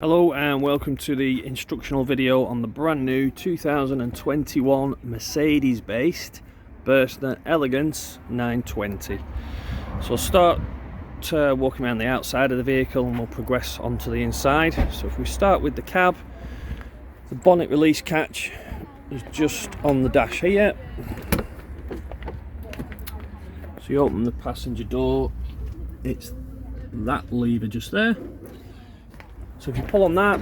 Hello and welcome to the instructional video on the brand new 2021 Mercedes based Burstner Elegance 920. So I'll start walking around the outside of the vehicle and we'll progress onto the inside. So if we start with the cab, the bonnet release catch is just on the dash here. So you open the passenger door, it's that lever just there. So if you pull on that,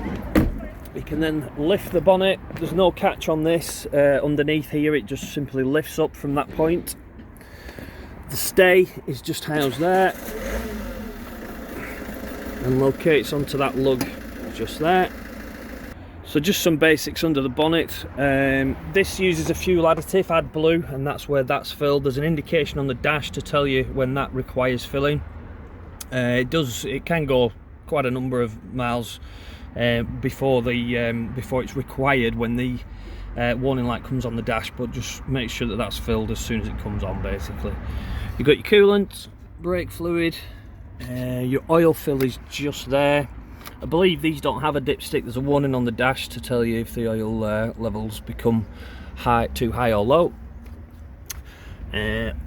you can then lift the bonnet. There's no catch on this underneath here, it just simply lifts up from that point. The stay is just housed there and locates onto that lug just there. So just some basics under the bonnet. This uses a fuel additive, AdBlue, and that's where that's filled. There's an indication on the dash to tell you when that requires filling. It can go quite a number of miles before it's required when the warning light comes on the dash, but just make sure that that's filled as soon as it comes on. Basically, you've got your coolant, brake fluid, your oil fill is just there. I believe these don't have a dipstick. There's a warning on the dash to tell you if the oil levels become too high or low.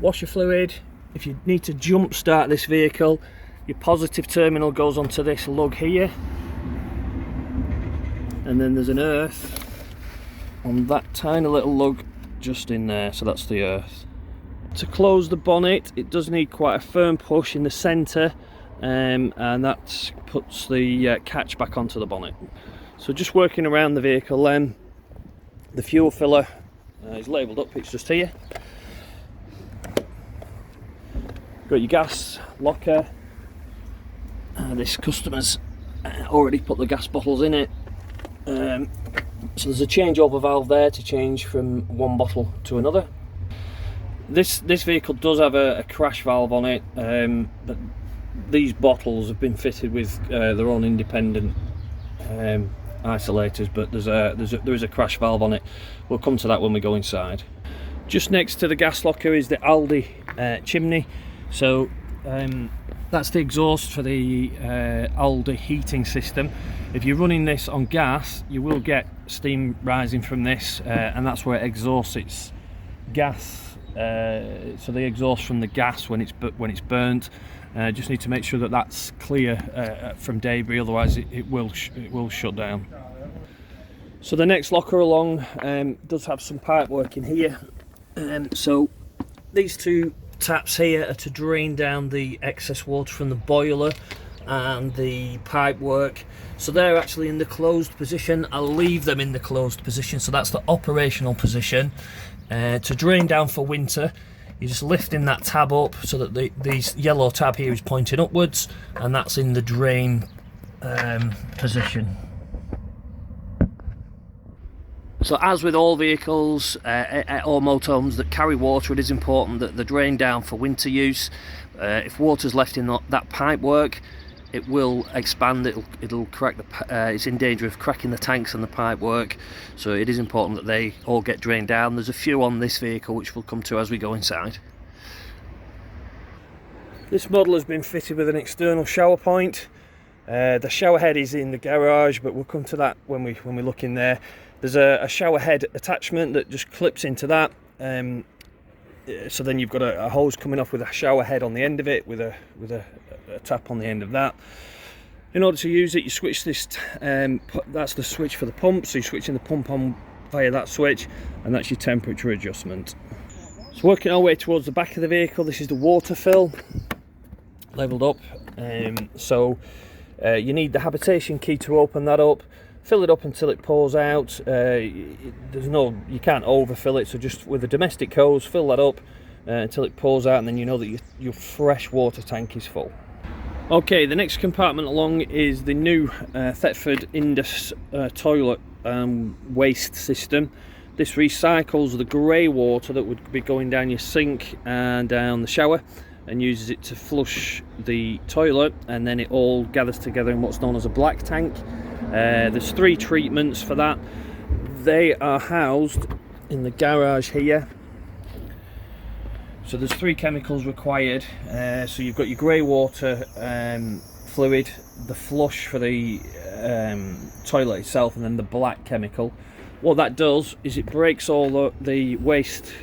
Washer fluid. If you need to jump start this vehicle, your positive terminal goes onto this lug here, and then there's an earth on that tiny little lug just in there, so that's the earth. To close the bonnet, it does need quite a firm push in the centre, and that puts the catch back onto the bonnet. So just working around the vehicle then, the fuel filler is labelled up, it's just here. Got your gas locker. This customer's already put the gas bottles in it, so there's a changeover valve there to change from one bottle to another. This vehicle does have a crash valve on it, but these bottles have been fitted with their own independent isolators, but there is a crash valve on it. We'll come to that when we go inside. Just next to the gas locker is the Aldi chimney. So that's the exhaust for the Aldi heating system. If you're running this on gas, you will get steam rising from this, and that's where it exhausts its gas. So the exhaust from the gas when it's burnt. Just need to make sure that that's clear from debris, otherwise it will shut down. So the next locker along does have some pipe work in here. So these two taps here are to drain down the excess water from the boiler and the pipe work. So they're actually in the closed position. I'll leave them in the closed position, so that's the operational position. To drain down for winter, you're just lifting that tab up so that the yellow tab here is pointing upwards, and that's in the drain position. So as with all vehicles or motorhomes that carry water, it is important that they're drained down for winter use. If water's left in that pipe work, it will expand, it'll crack it's in danger of cracking the tanks and the pipe work. So it is important that they all get drained down. There's a few on this vehicle which we'll come to as we go inside. This model has been fitted with an external shower point. The shower head is in the garage, but we'll come to that when we look in there. There's a shower head attachment that just clips into that, so then you've got a hose coming off with a shower head on the end of it, with a tap on the end of that. In order to use it, you switch this, that's the switch for the pump, so you're switching the pump on via that switch, and that's your temperature adjustment. So working our way towards the back of the vehicle, this is the water fill, levelled up. You need the habitation key to open that up. Fill it up until it pours out. You can't overfill it, so just with a domestic hose, fill that up until it pours out, and then you know that your fresh water tank is full. Okay, the next compartment along is the new Thetford Indus toilet waste system. This recycles the grey water that would be going down your sink and down the shower, and uses it to flush the toilet, and then it all gathers together in what's known as a black tank. There's 3 treatments for that. They are housed in the garage here. So there's 3 chemicals required. So you've got your grey water fluid, the flush for the toilet itself, and then the black chemical. What that does is it breaks all the waste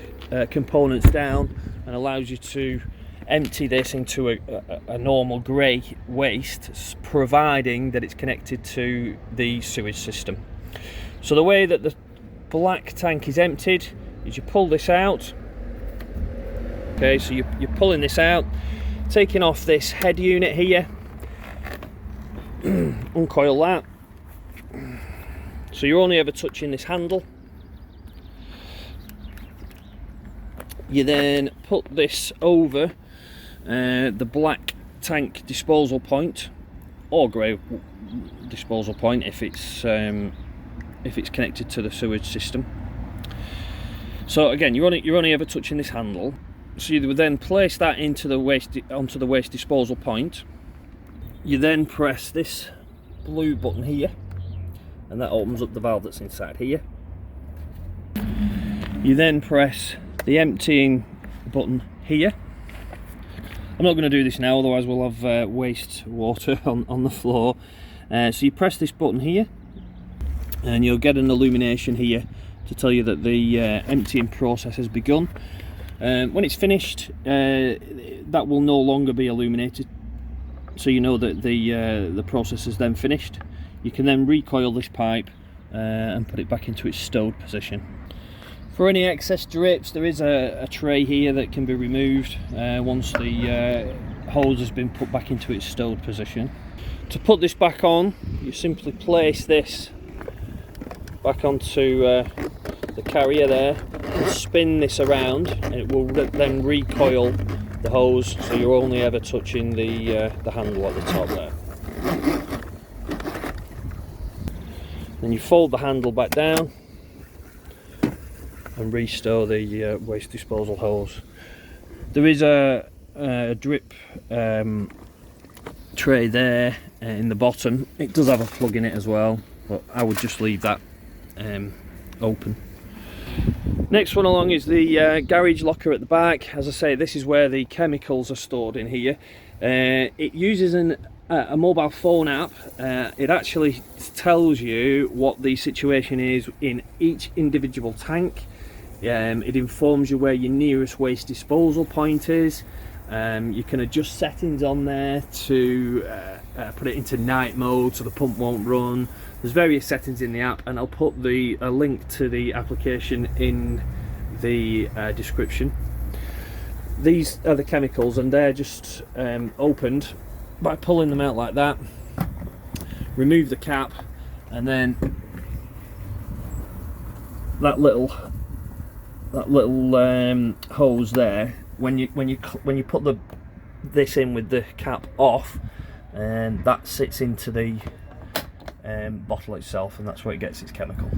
components down and allows you to empty this into a normal grey waste, providing that it's connected to the sewage system. So the way that the black tank is emptied is you pull this out. Okay, so you're pulling this out, taking off this head unit here, uncoil that. So you're only ever touching this handle. You then put this over the black tank disposal point, or grey disposal point if it's connected to the sewage system. So again, you're only ever touching this handle. So you would then place that onto the waste disposal point. You then press this blue button here, and that opens up the valve that's inside here. You then press the emptying button here. I'm not going to do this now, otherwise we'll have waste water on the floor. So you press this button here, and you'll get an illumination here to tell you that the emptying process has begun. When it's finished, that will no longer be illuminated, so you know that the process is then finished. You can then recoil this pipe and put it back into its stowed position. For any excess drips, there is a tray here that can be removed once the hose has been put back into its stowed position. To put this back on, you simply place this back onto the carrier there and spin this around, and it will then recoil the hose, so you're only ever touching the handle at the top there. Then you fold the handle back down and restow the waste disposal hose. There is a drip tray there in the bottom. It does have a plug in it as well, but I would just leave that open. Next one along is the garage locker at the back. As I say, this is where the chemicals are stored in here. It uses a mobile phone app. It actually tells you what the situation is in each individual tank. It informs you where your nearest waste disposal point is. You can adjust settings on there to put it into night mode so the pump won't run. There's various settings in the app, and I'll put a link to the application in the description. These are the chemicals, and they're just opened by pulling them out like that. Remove the cap, and then that little hose there. When you put this in with the cap off, and that sits into the bottle itself, and that's where it gets its chemical.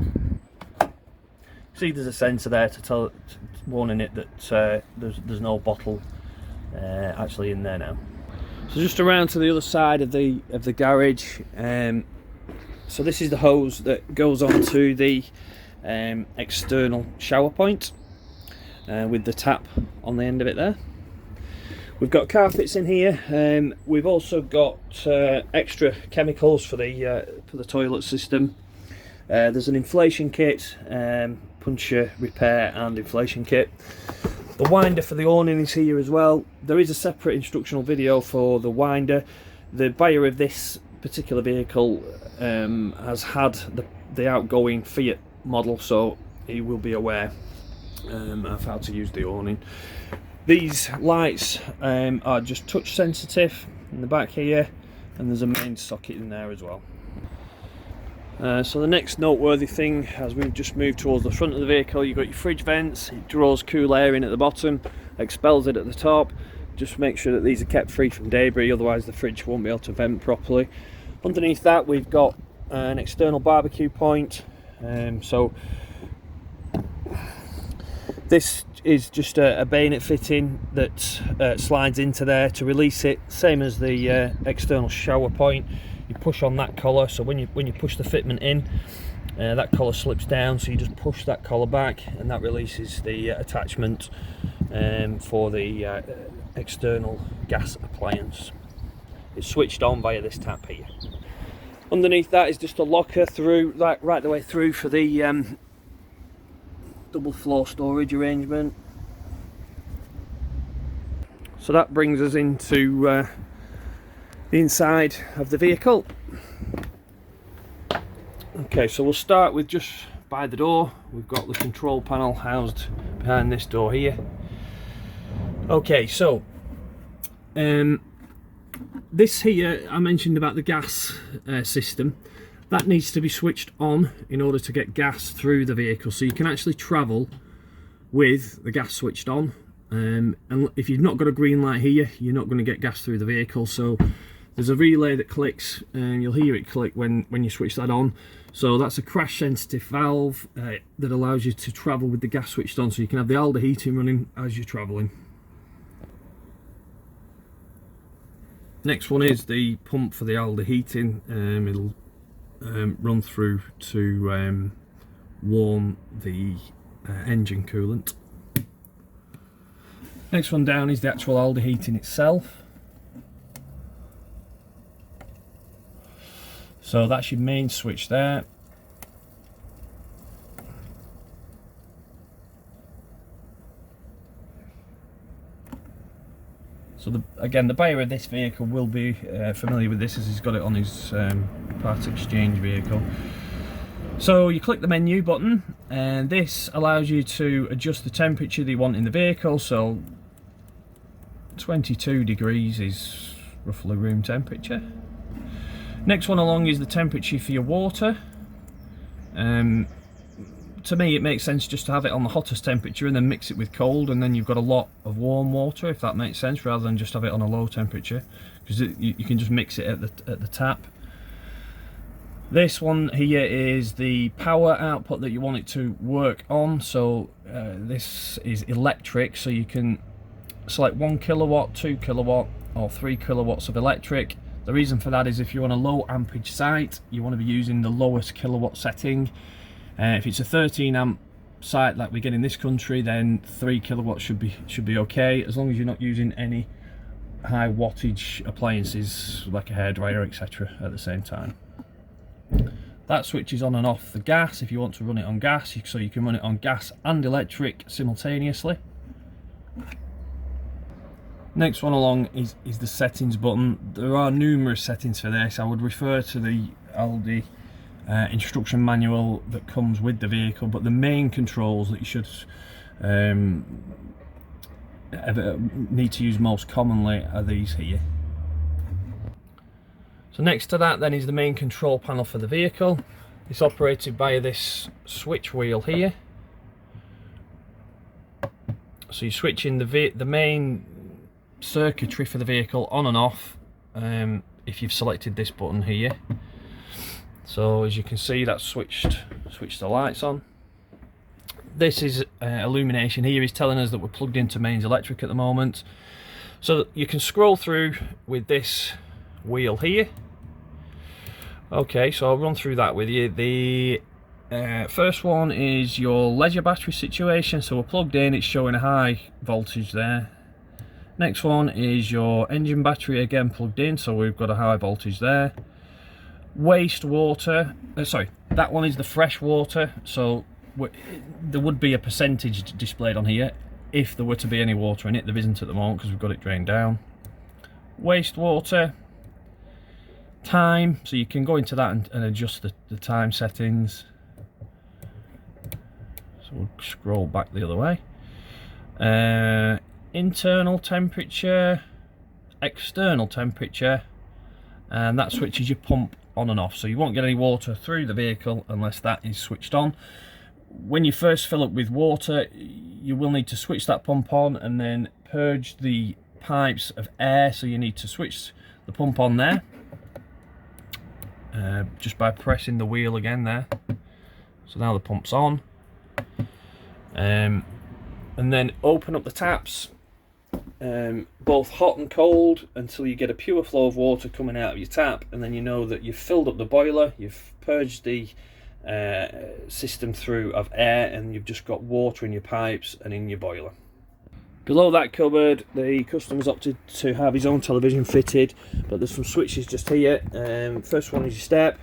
See, there's a sensor there to warning it that there's no bottle actually in there now. So just around to the other side of the garage. So this is the hose that goes onto the external shower point with the tap on the end of it there. We've got carpets in here. We've also got extra chemicals for the toilet system. There's an inflation kit, puncture repair and inflation kit. The winder for the awning is here as well. There is a separate instructional video for the winder. The buyer of this particular vehicle has had the outgoing Fiat model, so he will be aware of how to use the awning. These lights are just touch sensitive in the back here, and there's a main socket in there as well. So the next noteworthy thing, as we've just moved towards the front of the vehicle, you've got your fridge vents. It draws cool air in at the bottom, expels it at the top. Just make sure that these are kept free from debris, otherwise the fridge won't be able to vent properly. Underneath that we've got an external barbecue point. So this is just a bayonet fitting that slides into there to release it, same as the external shower point. You push on that collar, so when you push the fitment in, that collar slips down, so you just push that collar back, and that releases the attachment for the external gas appliance. It's switched on via this tap here. Underneath that is just a locker through, right the way through for the double floor storage arrangement. So that brings us into the inside of the vehicle. Okay, so we'll start with just by the door. We've got the control panel housed behind this door here. Okay, so this here, I mentioned about the gas system. That needs to be switched on in order to get gas through the vehicle, so you can actually travel with the gas switched on. And if you've not got a green light here, you're not going to get gas through the vehicle. So there's a relay that clicks, and you'll hear it click when you switch that on. So that's a crash sensitive valve that allows you to travel with the gas switched on, so you can have the alder heating running as you're travelling. Next one is the pump for the alder heating. It'll run through to warm the engine coolant. Next one down is the actual alder heating itself. So that's your main switch there. So again, the buyer of this vehicle will be familiar with this, as he's got it on his part exchange vehicle. So you click the menu button, and this allows you to adjust the temperature that you want in the vehicle. So 22 degrees is roughly room temperature. Next one along is the temperature for your water. To me, it makes sense just to have it on the hottest temperature and then mix it with cold, and then you've got a lot of warm water, if that makes sense, rather than just have it on a low temperature, because you can just mix it at the tap. This one here is the power output that you want it to work on. So this is electric, so you can select 1 kilowatt, 2 kilowatt or 3 kilowatts of electric. The reason for that is if you're on a low ampage site, you want to be using the lowest kilowatt setting. If it's a 13 amp site like we get in this country, then 3 kilowatts should be okay, as long as you're not using any high wattage appliances like a hairdryer, etc. at the same time. That switches on and off the gas if you want to run it on gas, so you can run it on gas and electric simultaneously. Next one along is the settings button. There are numerous settings for this. I would refer to the Aldi instruction manual that comes with the vehicle, but the main controls that you should need to use most commonly are these here. So next to that then is the main control panel for the vehicle. It's operated by this switch wheel here. So you're switching the main circuitry for the vehicle on and off if you've selected this button here. So as you can see, that's switched the lights on. This is illumination here is telling us that we're plugged into mains electric at the moment. So you can scroll through with this wheel here. Okay, so I'll run through that with you. The first one is your leisure battery situation. So we're plugged in, it's showing a high voltage there. Next one is your engine battery, again plugged in, so we've got a high voltage there. Wastewater, sorry, that one is the fresh water, so there would be a percentage displayed on here if there were to be any water in it. There isn't at the moment because we've got it drained down. Wastewater, time, so you can go into that and adjust the time settings. So we'll scroll back the other way. Internal temperature, external temperature, and that switches your pump on and off, so you won't get any water through the vehicle unless that is switched on. When you first fill up with water, you will need to switch that pump on and then purge the pipes of air, so you need to switch the pump on there just by pressing the wheel again there. So now the pump's on, and then open up the taps, both hot and cold, until you get a pure flow of water coming out of your tap, and then you know that you've filled up the boiler, you've purged the system through of air, and you've just got water in your pipes and in your boiler. Below that cupboard, the customer's opted to have his own television fitted, but there's some switches just here. First one is your step,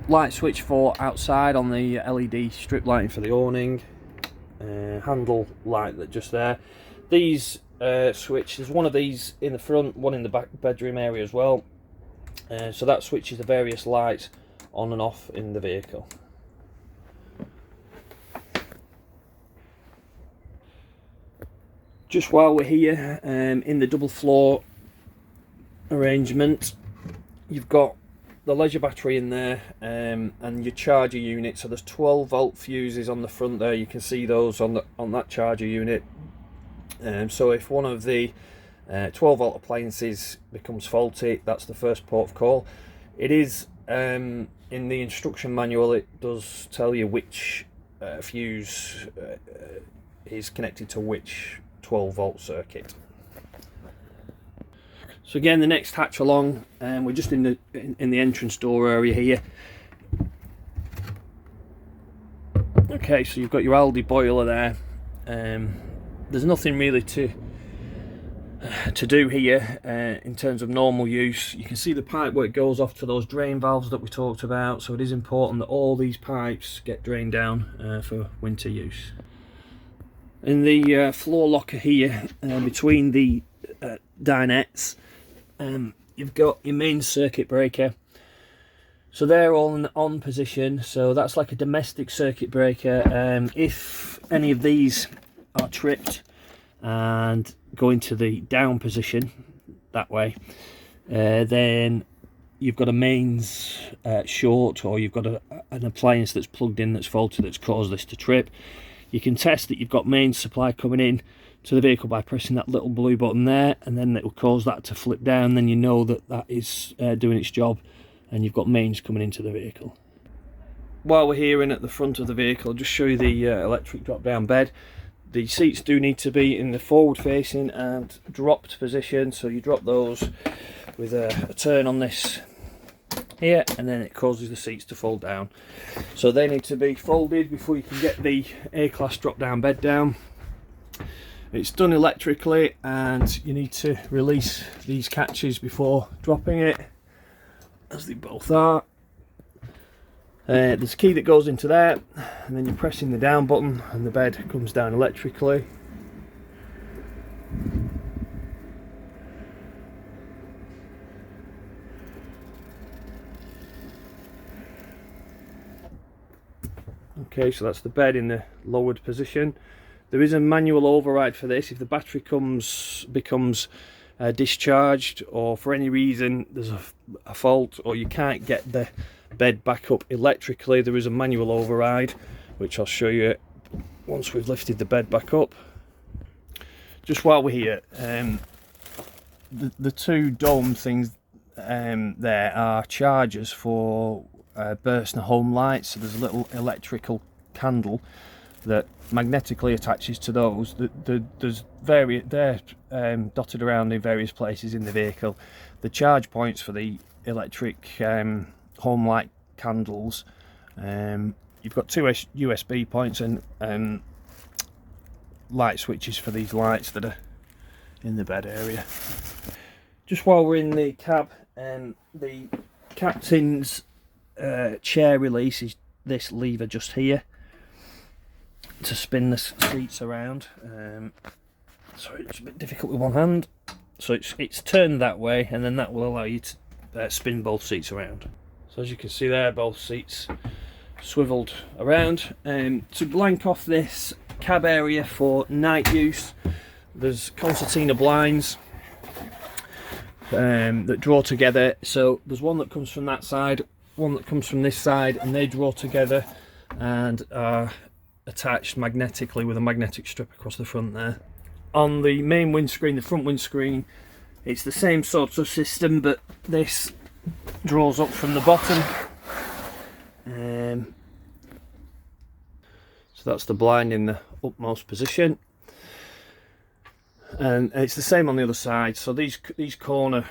Light switch for outside on the LED strip lighting for the awning. Handle light that just there. These switch, there's one of these in the front, one in the back bedroom area as well. So that switches the various lights on and off in the vehicle. Just while we're here, in the double floor arrangement, you've got the leisure battery in there, and your charger unit. So there's 12-volt fuses on the front there. You can see those on that charger unit. So if one of the 12-volt appliances becomes faulty, that's the first port of call. It is in the instruction manual, it does tell you which fuse is connected to which 12-volt circuit. So again, the next hatch along, we're just in the entrance door area here. Okay, so you've got your Aldi boiler there. There's nothing really to do here in terms of normal use. You can see the pipe where it goes off to those drain valves that we talked about. So it is important that all these pipes get drained down for winter use. In the floor locker here, between the dinettes, you've got your main circuit breaker. So they're all in the on position, so that's like a domestic circuit breaker. If any of these are tripped and go into the down position that way, then you've got a mains short, or you've got an appliance that's plugged in that's faulty that's caused this to trip. You can test that you've got mains supply coming in to the vehicle by pressing that little blue button there, and then it will cause that to flip down. Then you know that that is doing its job and you've got mains coming into the vehicle. While we're here in at the front of the vehicle, I'll just show you the electric drop down bed. The seats do need to be in the forward facing and dropped position, so you drop those with a turn on this here, and then it causes the seats to fold down. So they need to be folded before you can get the A-class drop down bed down. It's done electrically, and you need to release these catches before dropping it, as they both are. There's a key that goes into there, and then you're pressing the down button and the bed comes down electrically. Okay, so that's the bed in the lowered position. There is a manual override for this. If the battery becomes discharged, or for any reason there's a fault, or you can't get the bed back up electrically, there is a manual override, which I'll show you once we've lifted the bed back up. Just while we're here, the two dome things there are chargers for Burstner home lights. So there's a little electrical candle that magnetically attaches to those. They're dotted around in various places in the vehicle. The charge points for the electric home light candles, you've got two USB points and light switches for these lights that are in the bed area. Just while we're in the cab, the captain's chair release is this lever just here to spin the seats around. Sorry, it's a bit difficult with one hand. So it's turned that way, and then that will allow you to spin both seats around. So as you can see there, both seats swiveled around. To blank off this cab area for night use, there's concertina blinds that draw together. So there's one that comes from that side, one that comes from this side, and they draw together and are attached magnetically with a magnetic strip across the front there. On the main windscreen, the front windscreen, it's the same sort of system, but this draws up from the bottom. So that's the blind in the upmost position, and it's the same on the other side. So these corner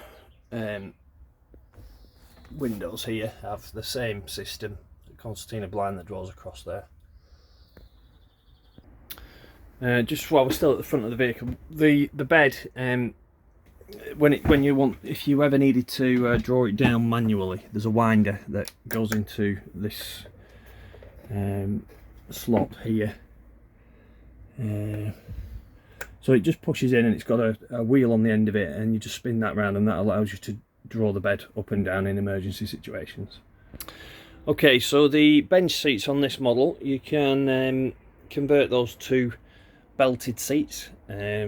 windows here have the same system, the concertina blind that draws across there. Just while we're still at the front of the vehicle, the bed if you ever needed to draw it down manually, there's a winder that goes into this slot here. So it just pushes in, and it's got a wheel on the end of it, and you just spin that round, and that allows you to draw the bed up and down in emergency situations. Okay, so the bench seats on this model, you can convert those to belted seats.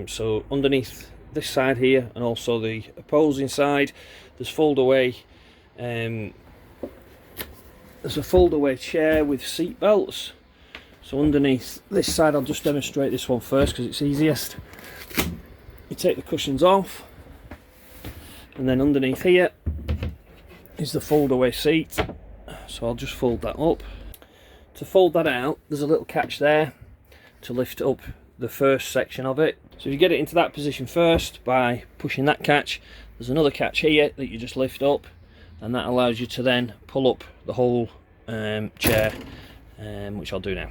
So underneath this side here, and also the opposing side, there's there's a fold-away chair with seat belts. So underneath this side, I'll just demonstrate this one first because it's easiest. You take the cushions off, and then underneath here is the fold-away seat. So I'll just fold that up. To fold that out, there's a little catch there to lift up the first section of it. So if you get it into that position first by pushing that catch, there's another catch here that you just lift up, and that allows you to then pull up the whole chair, which I'll do now.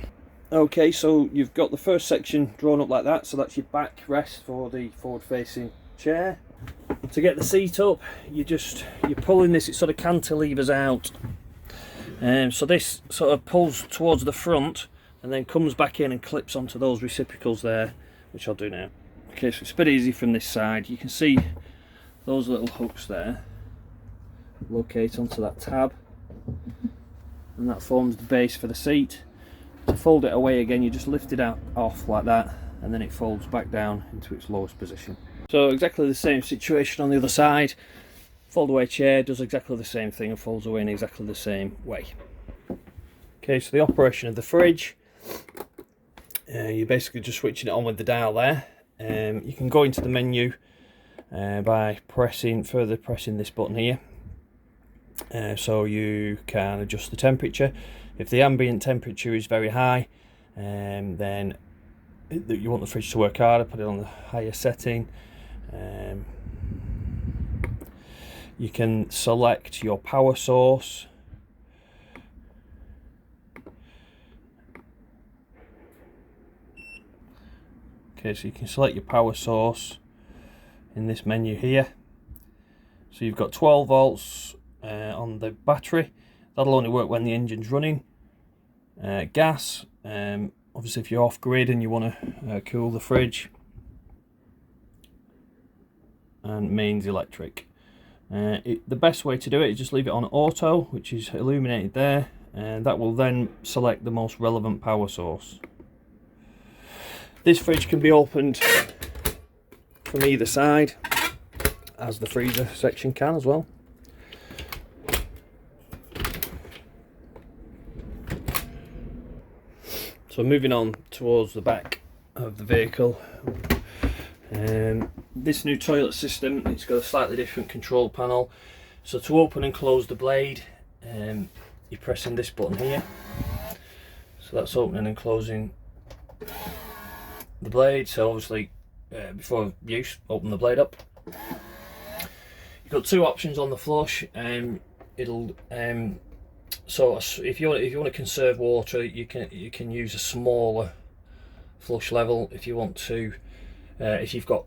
Okay, so you've got the first section drawn up like that, so that's your backrest for the forward-facing chair. To get the seat up, you're pulling this, it sort of cantilevers out. So this sort of pulls towards the front and then comes back in and clips onto those reciprocals there, which I'll do now. Okay, so it's a bit easy from this side. You can see those little hooks there locate onto that tab, and that forms the base for the seat. To fold it away again, you just lift it off like that, and then it folds back down into its lowest position. So exactly the same situation on the other side. Fold away chair does exactly the same thing and folds away in exactly the same way. Okay, so the operation of the fridge, you're basically just switching it on with the dial there. You can go into the menu by further pressing this button here. So you can adjust the temperature. If the ambient temperature is very high, then you want the fridge to work harder, put it on the higher setting. You can select your power source. Okay, so you can select your power source in this menu here. So you've got 12 volts on the battery. That'll only work when the engine's running. Gas, obviously if you're off grid and you want to cool the fridge. And mains electric. The best way to do it is just leave it on auto, which is illuminated there, and that will then select the most relevant power source. This fridge can be opened from either side, as the freezer section can as well. So moving on towards the back of the vehicle, this new toilet system, it's got a slightly different control panel. So to open and close the blade, you're pressing this button here. So that's opening and closing the blade. So obviously before use, open the blade up. You've got two options on the flush. So if you want to conserve water, you can use a smaller flush level. If you want to, if you've got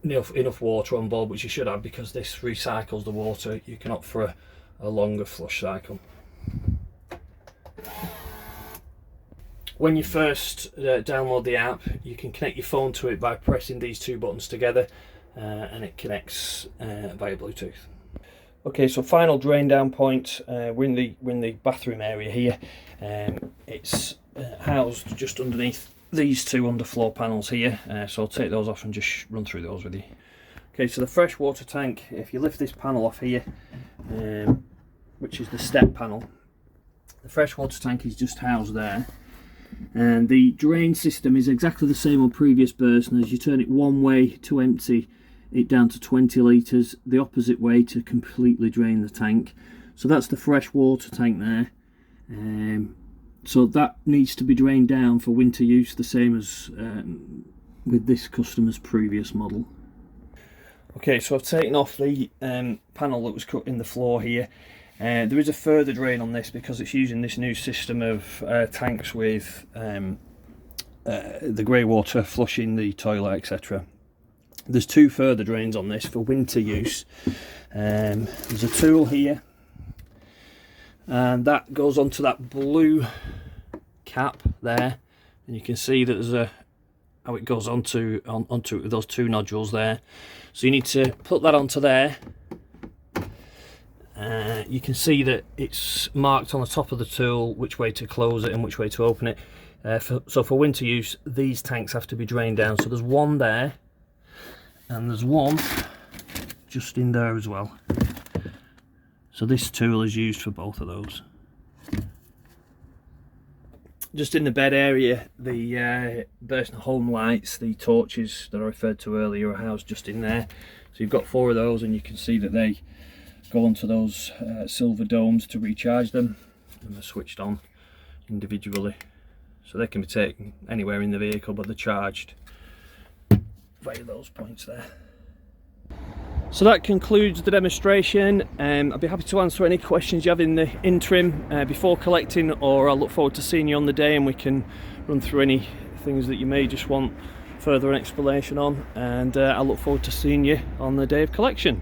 enough water on board, which you should have because this recycles the water, you can opt for a longer flush cycle. When you first download the app, you can connect your phone to it by pressing these two buttons together, and it connects via Bluetooth. Okay, so final drain down point, we're in the bathroom area here. It's housed just underneath these two underfloor panels here, so I'll take those off and just run through those with you. Okay, so the fresh water tank, if you lift this panel off here, which is the step panel, the fresh water tank is just housed there, and the drain system is exactly the same on previous Burstners. You turn it one way to empty it down to 20 litres, the opposite way to completely drain the tank. So that's the fresh water tank there. So that needs to be drained down for winter use, the same as with this customer's previous model. Okay, so I've taken off the panel that was cut in the floor here. There is a further drain on this because it's using this new system of tanks with the grey water flushing the toilet, etc. There's 2 further drains on this for winter use. There's a tool here, and that goes onto that blue cap there, and you can see that there's how it goes onto those 2 nodules there. So you need to put that onto there. You can see that it's marked on the top of the tool which way to close it and which way to open it. So for winter use, these tanks have to be drained down. So there's one there, and there's one just in there as well. So this tool is used for both of those. Just in the bed area, the Burstner home lights, the torches that I referred to earlier, are housed just in there. So you've got 4 of those, and you can see that they go onto those silver domes to recharge them, and they're switched on individually. So they can be taken anywhere in the vehicle, but they're charged via those points there. So that concludes the demonstration. I'd be happy to answer any questions you have in the interim before collecting, or I'll look forward to seeing you on the day and we can run through any things that you may just want further explanation on, and I'll look forward to seeing you on the day of collection.